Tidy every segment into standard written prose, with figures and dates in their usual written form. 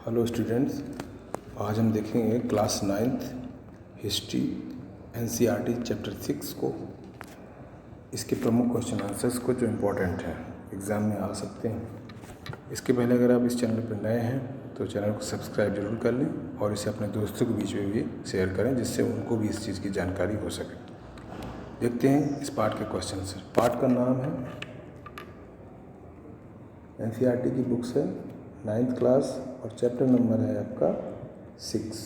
Hello students, आज हम देखेंगे class 9th history NCERT chapter 6 को। इसके प्रमुख क्वेश्चन आंसर्स को जो इम्पोर्टेंट हैं एग्ज़ाम में आ सकते हैं। इसके पहले अगर आप इस चैनल पर नए हैं तो चैनल को सब्सक्राइब जरूर कर लें और इसे अपने दोस्तों के बीच में भी शेयर करें, जिससे उनको भी इस चीज़ की जानकारी हो सके। देखते हैं इस पार्ट के क्वेश्चन। पार्ट का नाम है, एनसीईआरटी की बुक्स है 9th क्लास और चैप्टर नंबर है आपका 6,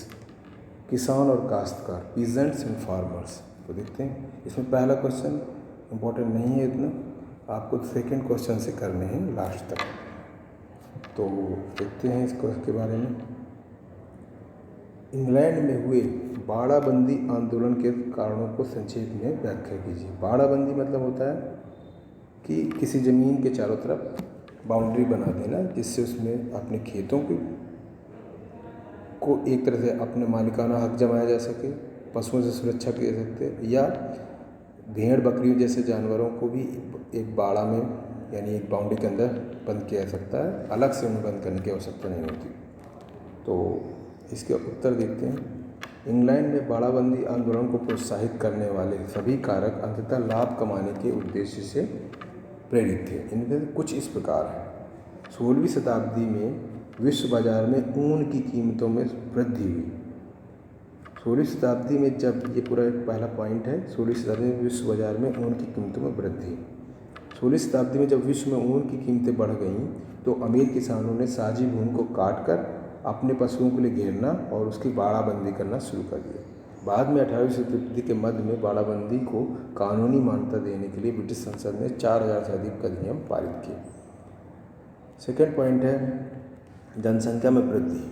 किसान और काश्तकार, पीजेंट्स एंड फार्मर्स। तो देखते हैं, इसमें पहला क्वेश्चन इम्पोर्टेंट नहीं है इतना, आपको सेकंड क्वेश्चन से करने हैं लास्ट तक। तो देखते हैं इसको के बारे में। इंग्लैंड में हुए बाड़ाबंदी आंदोलन के कारणों को संक्षेप में व्याख्या कीजिए। बाड़ाबंदी मतलब होता है कि किसी ज़मीन के चारों तरफ बाउंड्री बना देना, जिससे उसमें अपने खेतों को एक तरह से अपने मालिकाना हक जमाया जा सके, पशुओं से सुरक्षा की जा सकते, या भेड़ बकरियों जैसे जानवरों को भी एक बाड़ा में यानी एक बाउंड्री के अंदर बंद किया जा सकता है, अलग से उन्हें बंद करने की आवश्यकता नहीं होती। तो इसके उत्तर देखते हैं। इंग्लैंड में बाड़ाबंदी आंदोलन को प्रोत्साहित करने वाले सभी कारक अंततः लाभ कमाने के उद्देश्य से प्रेरित थे। इनमें कुछ इस प्रकार है। 16वीं शताब्दी में विश्व बाजार में ऊन की कीमतों में वृद्धि हुई। 16वीं शताब्दी में जब ये पूरा एक पहला पॉइंट है, 16वीं शताब्दी में विश्व बाजार में ऊन की कीमतों में वृद्धि। 16वीं शताब्दी में जब विश्व में ऊन की कीमतें बढ़ गईं तो अमीर किसानों ने साझी भूमि को काट कर अपने पशुओं के लिए घेरना और उसकी बाड़ाबंदी करना शुरू कर दिया। बाद में 18वीं शताब्दी के मध्य में बाड़ाबंदी को कानूनी मान्यता देने के लिए ब्रिटिश संसद ने 4000 से अधिक अधिनियम पारित किए। सेकेंड पॉइंट है जनसंख्या में वृद्धि।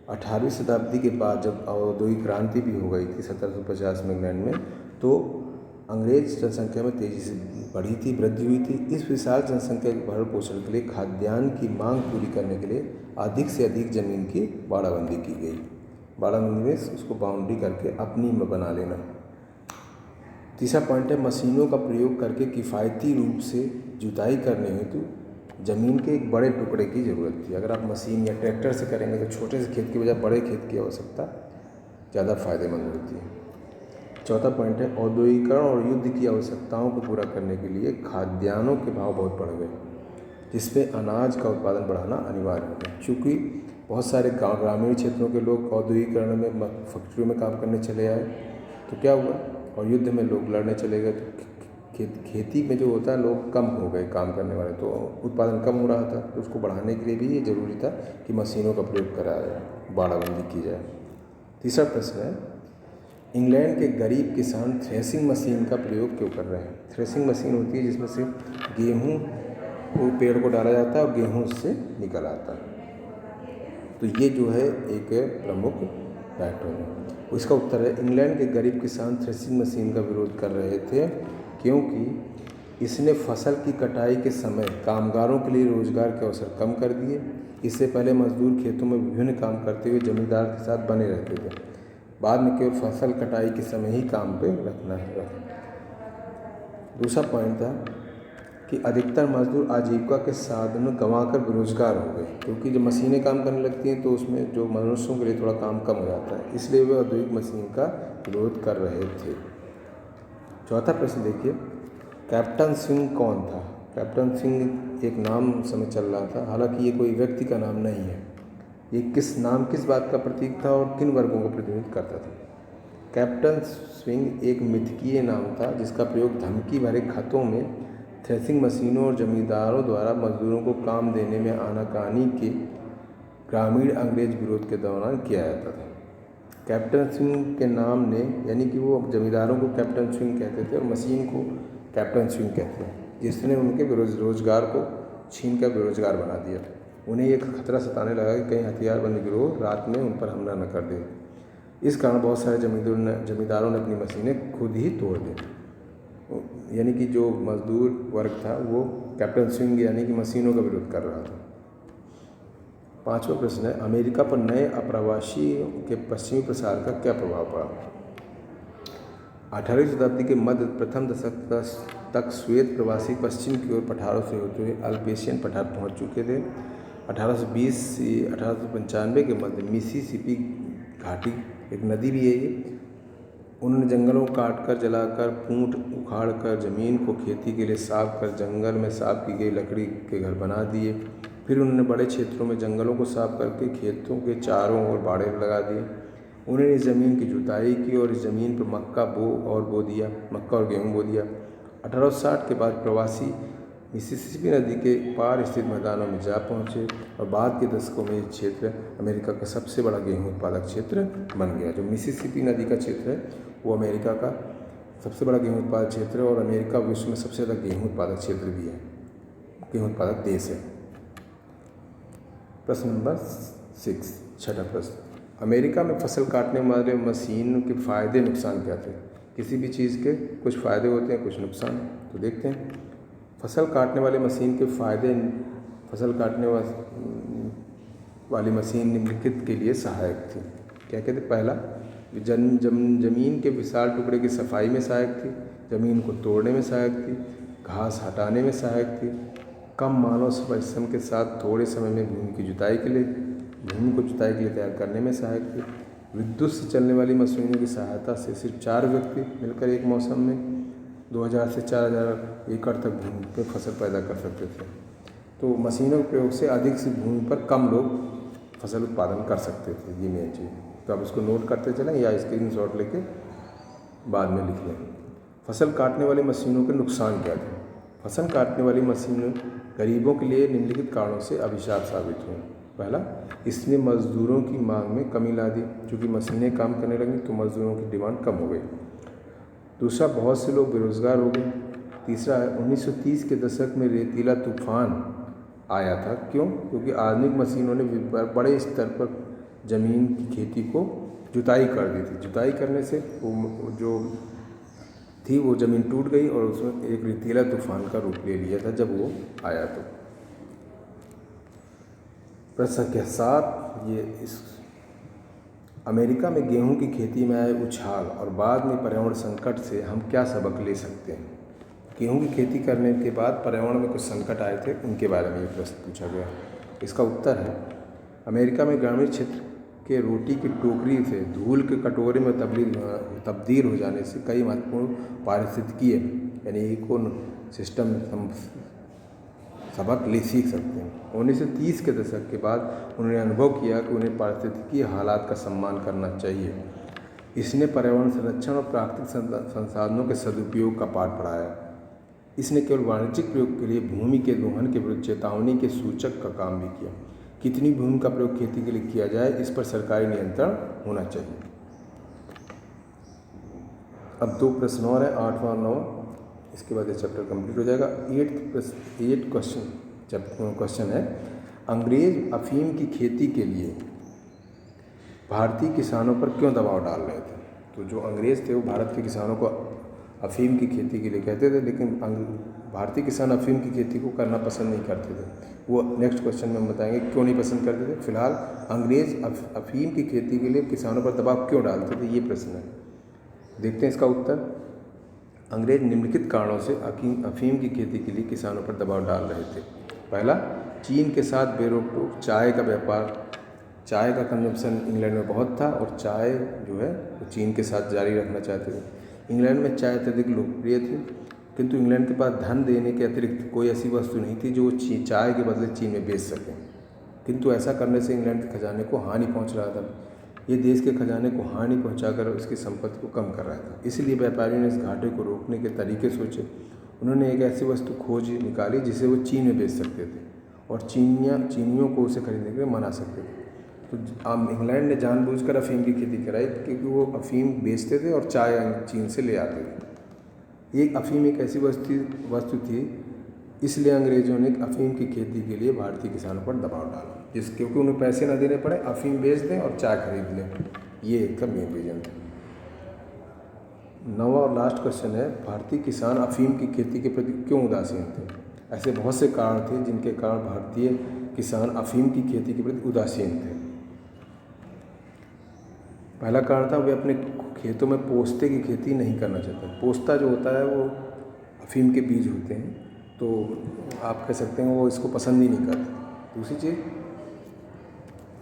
18वीं शताब्दी के बाद जब औद्योगिक क्रांति भी हो गई थी 1750 में इंग्लैंड में, तो अंग्रेज जनसंख्या में तेज़ी से बढ़ी थी, वृद्धि हुई थी। इस विशाल जनसंख्या के भरण पोषण के लिए खाद्यान्न की मांग पूरी करने के लिए अधिक से अधिक ज़मीन की बाड़ाबंदी की गई। बाड़ाबंदी में उसको बाउंड्री करके अपनी में बना लेना। तीसरा पॉइंट है मशीनों का प्रयोग करके किफ़ायती रूप से जुताई करने हेतु ज़मीन के एक बड़े टुकड़े की ज़रूरत थी। अगर आप मशीन या ट्रैक्टर से करेंगे तो छोटे से खेत की बजाय बड़े खेत की आवश्यकता ज़्यादा फायदेमंद होती है। चौथा पॉइंट है औद्योगिकरण और युद्ध की आवश्यकताओं को पूरा करने के लिए खाद्यान्नों के भाव बहुत बढ़ गए, जिसमें अनाज का उत्पादन बढ़ाना अनिवार्य हो गया। चूँकि बहुत सारे ग्रामीण क्षेत्रों के लोग औद्योगिकरण में फैक्ट्रियों में काम करने चले आए, तो क्या हुआ, और युद्ध में लोग लड़ने चले गए, तो खेती में जो होता है लोग कम हो गए काम करने वाले, तो उत्पादन कम हो रहा था। तो उसको बढ़ाने के लिए भी ये ज़रूरी था कि मशीनों का प्रयोग कराया जाए, बाड़ाबंदी की जाए। तीसरा प्रश्न है इंग्लैंड के गरीब किसान थ्रेसिंग मशीन का प्रयोग क्यों कर रहे हैं। थ्रेसिंग मशीन होती है जिसमें सिर्फ गेहूँ को पेड़ को डाला जाता है और गेहूँ उससे निकल आता है। तो ये जो है एक प्रमुख फैक्टर है। उसका उत्तर है इंग्लैंड के गरीब किसान थ्रेसिंग मशीन का विरोध कर रहे थे क्योंकि इसने फसल की कटाई के समय कामगारों के लिए रोजगार के अवसर कम कर दिए। इससे पहले मजदूर खेतों में विभिन्न काम करते हुए जमींदार के साथ बने रहते थे, बाद में केवल फसल कटाई के समय ही काम पे रखना है। दूसरा पॉइंट था कि अधिकतर मजदूर आजीविका के साधन गंवाकर बेरोजगार हो गए, क्योंकि जब मशीनें काम करने लगती हैं तो उसमें जो मनुष्यों के लिए थोड़ा काम कम हो जाता है, इसलिए वे औद्योगिक मशीन का विरोध कर रहे थे। चौथा प्रश्न देखिए, कैप्टन स्विंग कौन था। कैप्टन स्विंग एक नाम समय चल रहा था, हालांकि ये कोई व्यक्ति का नाम नहीं है। ये किस बात का प्रतीक था और किन वर्गों को प्रतिनिधित्व करता था। कैप्टन स्विंग एक मिथकीय नाम था जिसका प्रयोग धमकी भरे खतों में थ्रेसिंग मशीनों और जमींदारों द्वारा मजदूरों को काम देने में आनाकानी के ग्रामीण अंग्रेज विरोध के दौरान किया जाता था। कैप्टन स्विंग के नाम ने, यानी कि वो जमींदारों को कैप्टन स्विंग कहते थे और मशीन को कैप्टन स्विंग कहते हैं, जिसने उनके रोजगार को छीन कर बेरोजगार बना दिया। उन्हें एक खतरा सताने लगा कि कहीं हथियारबंद गिरोह रात में उन पर हमला न कर दे। इस कारण बहुत सारे जमींदारों ने अपनी मशीनें खुद ही तोड़ दी। यानी कि जो मजदूर वर्ग था वो कैप्टन स्विंग यानी कि मशीनों का विरोध कर रहा था। पांचवा प्रश्न है अमेरिका पर नए अप्रवासियों के पश्चिमी प्रसार का क्या प्रभाव पड़ा। 18वीं शताब्दी के मध्य प्रथम दशक तक श्वेत प्रवासी पश्चिम की ओर पठारों से होते हुए अल्पेशियन पठार पहुंच चुके थे। 1820 से 1895 के मध्य मिसिसिपी घाटी एक नदी भी है ये। उन्होंने जंगलों को काट कर, जलाकर, पूंछ उखाड़ कर, ज़मीन को खेती के लिए साफ कर, जंगल में साफ की गई लकड़ी के घर बना दिए। फिर उन्होंने बड़े क्षेत्रों में जंगलों को साफ करके खेतों के चारों ओर बाड़े लगा दिए। उन्होंने इस ज़मीन की जुताई की और इस ज़मीन पर मक्का और गेहूँ बो दिया। 1860 के बाद प्रवासी मिसिसिपी नदी के पार स्थित मैदानों में जा पहुँचे और बाद के दशकों में ये क्षेत्र अमेरिका का सबसे बड़ा गेहूँ उत्पादक क्षेत्र बन गया। जो मिसिसिपी नदी का क्षेत्र है वो अमेरिका का सबसे बड़ा गेहूँ उत्पादक क्षेत्र है और अमेरिका विश्व में सबसे ज़्यादा गेहूँ उत्पादक क्षेत्र भी है, गेहूँ उत्पादक देश है। प्रश्न नंबर 6, छठा प्रश्न, अमेरिका में फसल काटने वाले मशीन के फ़ायदे नुकसान क्या थे? किसी भी चीज़ के कुछ फ़ायदे होते हैं, कुछ नुकसान। तो देखते हैं। फसल काटने वाले मशीन के फ़ायदे। फसल काटने वाली मशीन निम्नलिखित के लिए सहायक थी। क्या कहते? पहला, ज़मीन के विशाल टुकड़े की सफाई में सहायक थी, ज़मीन को तोड़ने में सहायक थी, घास हटाने में सहायक थी, कम मानव परिश्रम के साथ थोड़े समय में भूमि को जुताई के लिए तैयार करने में सहायक थी। विद्युत से चलने वाली मशीनों की सहायता से सिर्फ 4 व्यक्ति मिलकर एक मौसम में 2000 से 4000 एकड़ तक भूमि पर फसल पैदा कर सकते थे। तो मशीनों के प्रयोग से अधिक से भूमि पर कम लोग फसल उत्पादन कर सकते थे, ये मेन चीज़। तो आप इसको नोट करते चलें या स्क्रीनशॉट लेके बाद में लिख लें। फसल काटने वाली मशीनों के नुकसान क्या थे? फसल काटने वाली मशीनें गरीबों के लिए निम्नलिखित कारणों से अभिशाप साबित हुई। पहला, इसने मजदूरों की मांग में कमी ला दी। चूँकि मशीनें काम करने लगी तो मजदूरों की डिमांड कम हो गई। दूसरा, बहुत से लोग बेरोजगार हो गए। तीसरा है 1930 के दशक में रेतीला तूफान आया था। क्यों? क्योंकि आधुनिक मशीनों ने बड़े स्तर पर ज़मीन की खेती को जुताई कर दी थी। जुताई करने से वो ज़मीन टूट गई और उसमें एक रेतीला तूफान का रूप ले लिया था जब वो आया। तो प्रश्न संख्या 7, अमेरिका में गेहूं की खेती में आए उछाल और बाद में पर्यावरण संकट से हम क्या सबक ले सकते हैं? गेहूं की खेती करने के बाद पर्यावरण में कुछ संकट आए थे, उनके बारे में ये प्रश्न पूछा गया। इसका उत्तर है, अमेरिका में ग्रामीण क्षेत्र के रोटी की टोकरी से धूल के कटोरे में तब्दील हो जाने से कई महत्वपूर्ण पारिस्थितिकीय यानी इको सिस्टम सबक सीख सकते हैं। 1930 के दशक के बाद उन्होंने अनुभव किया कि उन्हें पारिस्थितिकीय हालात का सम्मान करना चाहिए। इसने पर्यावरण संरक्षण और प्राकृतिक संसाधनों के सदुपयोग का पाठ पढ़ाया। इसने केवल वाणिज्यिक प्रयोग के लिए भूमि के दोहन के विरुद्ध चेतावनी के सूचक का काम भी किया। कितनी भूमि का प्रयोग खेती के लिए किया जाए, इस पर सरकारी नियंत्रण होना चाहिए। अब 2 प्रश्न और हैं, 8वां और 9वां। इसके बाद ये चैप्टर कंप्लीट हो जाएगा। 8 क्वेश्चन है, अंग्रेज अफीम की खेती के लिए भारतीय किसानों पर क्यों दबाव डाल रहे थे? तो जो अंग्रेज़ थे वो भारत के किसानों को अफीम की खेती के लिए कहते थे, लेकिन भारतीय किसान अफीम की खेती को करना पसंद नहीं करते थे। वो नेक्स्ट क्वेश्चन में हम बताएंगे क्यों नहीं पसंद करते थे। फिलहाल अंग्रेज़ अफीम की खेती के लिए किसानों पर दबाव क्यों डालते थे, ये प्रश्न है। देखते हैं इसका उत्तर। अंग्रेज निम्नलिखित कारणों से अफीम की खेती के लिए किसानों पर दबाव डाल रहे थे। पहला, चीन के साथ बेरोक-टोक चाय का व्यापार। चाय का कंजम्पशन इंग्लैंड में बहुत था और चाय जो है वो चीन के साथ जारी रखना चाहते थे। इंग्लैंड में चाय अत्यधिक लोकप्रिय थी, किंतु इंग्लैंड के पास धन देने के अतिरिक्त कोई ऐसी वस्तु नहीं थी जो चाय के बदले चीन में बेच सकें। किंतु ऐसा करने से इंग्लैंड के खजाने को हानि पहुँच रहा था। ये देश के खजाने को हानि पहुंचाकर उसकी संपत्ति को कम कर रहा था। इसलिए व्यापारियों ने इस घाटे को रोकने के तरीके सोचे। उन्होंने एक ऐसी वस्तु खोज निकाली जिसे वो चीन में बेच सकते थे और चीनियों को उसे खरीदने के लिए मना सकते थे। तो इंग्लैंड ने जानबूझकर अफीम की खेती कराई क्योंकि वो अफीम बेचते थे और चाय चीन से ले आते थे। ये अफीम एक ऐसी वस्तु थी, इसलिए अंग्रेज़ों ने अफीम की खेती के लिए भारतीय किसानों पर दबाव डाला, क्योंकि उन्हें पैसे ना देने पड़े, अफीम बेच दें और चाय खरीद लें। ये एक मेन रीजन था। 9वां और लास्ट क्वेश्चन है, भारतीय किसान अफीम की खेती के प्रति क्यों उदासीन थे? ऐसे बहुत से कारण थे जिनके कारण भारतीय किसान अफीम की खेती के प्रति उदासीन थे। पहला कारण था, वे अपने खेतों में पोस्ते की खेती नहीं करना चाहते। पोस्ता जो होता है वो अफीम के बीज होते हैं, तो आप कह सकते हैं वो इसको पसंद ही नहीं करते। दूसरी चीज़,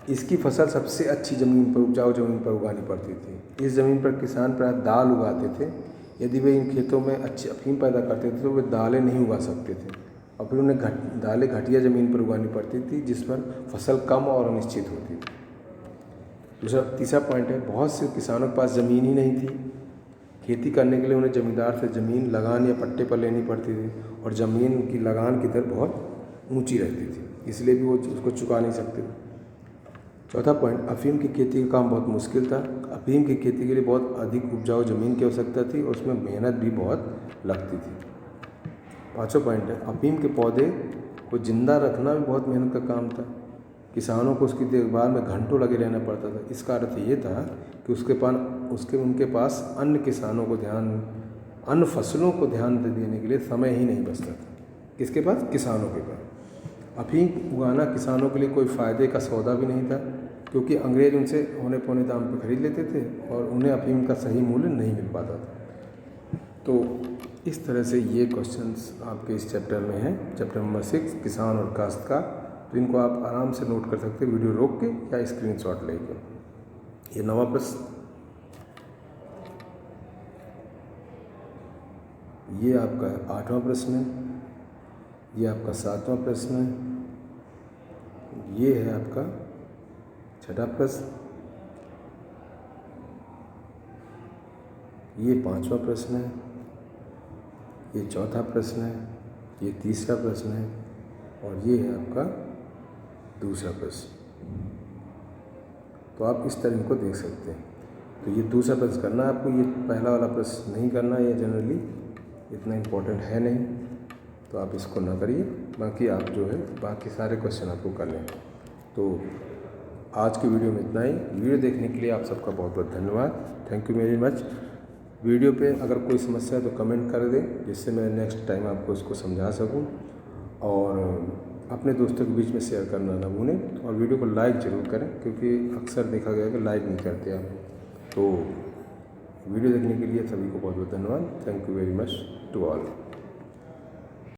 इसकी फसल सबसे अच्छी ज़मीन पर, उपजाऊ ज़मीन पर उगानी पड़ती थी। इस ज़मीन पर किसान प्रायः दाल उगाते थे। यदि वे इन खेतों में अच्छी अफीम पैदा करते थे तो वे दालें नहीं उगा सकते थे और फिर उन्हें दालें घटिया ज़मीन पर उगानी पड़ती थी, जिस पर फसल कम और अनिश्चित होती थी। तीसरा पॉइंट है, बहुत से किसानों के पास ज़मीन ही नहीं थी। खेती करने के लिए उन्हें ज़मींदार से ज़मीन लगान या पट्टे पर लेनी पड़ती थी और ज़मीन की लगान की दर बहुत ऊंची रहती थी, इसलिए भी वो उसको चुका नहीं सकते थे। चौथा पॉइंट, अफीम की खेती का काम बहुत मुश्किल था। अफीम की खेती के लिए बहुत अधिक उपजाऊ ज़मीन की आवश्यकता थी और उसमें मेहनत भी बहुत लगती थी। पाँचवा पॉइंट है, अफीम के पौधे को जिंदा रखना भी बहुत मेहनत का काम था। किसानों को उसकी देखभाल में घंटों लगे रहना पड़ता था। इसका अर्थ ये था कि उनके पास अन्य किसानों को अन्य फसलों को ध्यान देने के लिए समय ही नहीं बचता था। किसके पास? किसानों के पास। अफीम उगाना किसानों के लिए कोई फ़ायदे का सौदा भी नहीं था, क्योंकि अंग्रेज उनसे औने पौने दाम पर खरीद लेते थे और उन्हें अफीम का सही मूल्य नहीं मिल पाता था। तो इस तरह से ये क्वेश्चंस आपके इस चैप्टर में हैं, चैप्टर नंबर 6, किसान और काश्तकार। तो इनको आप आराम से नोट कर सकते हैं वीडियो रोक के या स्क्रीनशॉट लेकर। ये 9वां प्रश्न, ये आपका 8वां प्रश्न है, ये आपका 7वां प्रश्न है, ये है आपका 6ठा प्रश्न, ये 5वां प्रश्न है, ये 4था प्रश्न है, ये 3रा प्रश्न है और ये है आपका 2रा प्रश्न। तो आप इस तरह इनको देख सकते हैं। तो ये 2रा प्रश्न करना है आपको, ये पहला वाला प्रश्न नहीं करना, ये जनरली इतना इम्पोर्टेंट है नहीं, तो आप इसको ना करिए। बाकी आप जो है बाकी सारे क्वेश्चन आपको कर लें। तो आज की वीडियो में इतना ही। वीडियो देखने के लिए आप सबका बहुत बहुत धन्यवाद। Thank you very much. Video पे अगर कोई समस्या है तो कमेंट कर दें, जिससे मैं नेक्स्ट टाइम आपको उसको समझा सकूं, और अपने दोस्तों के बीच में शेयर करना ना भूलें और वीडियो को लाइक ज़रूर करें, क्योंकि अक्सर देखा गया है कि लाइक नहीं करते आप। तो वीडियो देखने के लिए सभी को बहुत बहुत धन्यवाद। Thank you very much to all.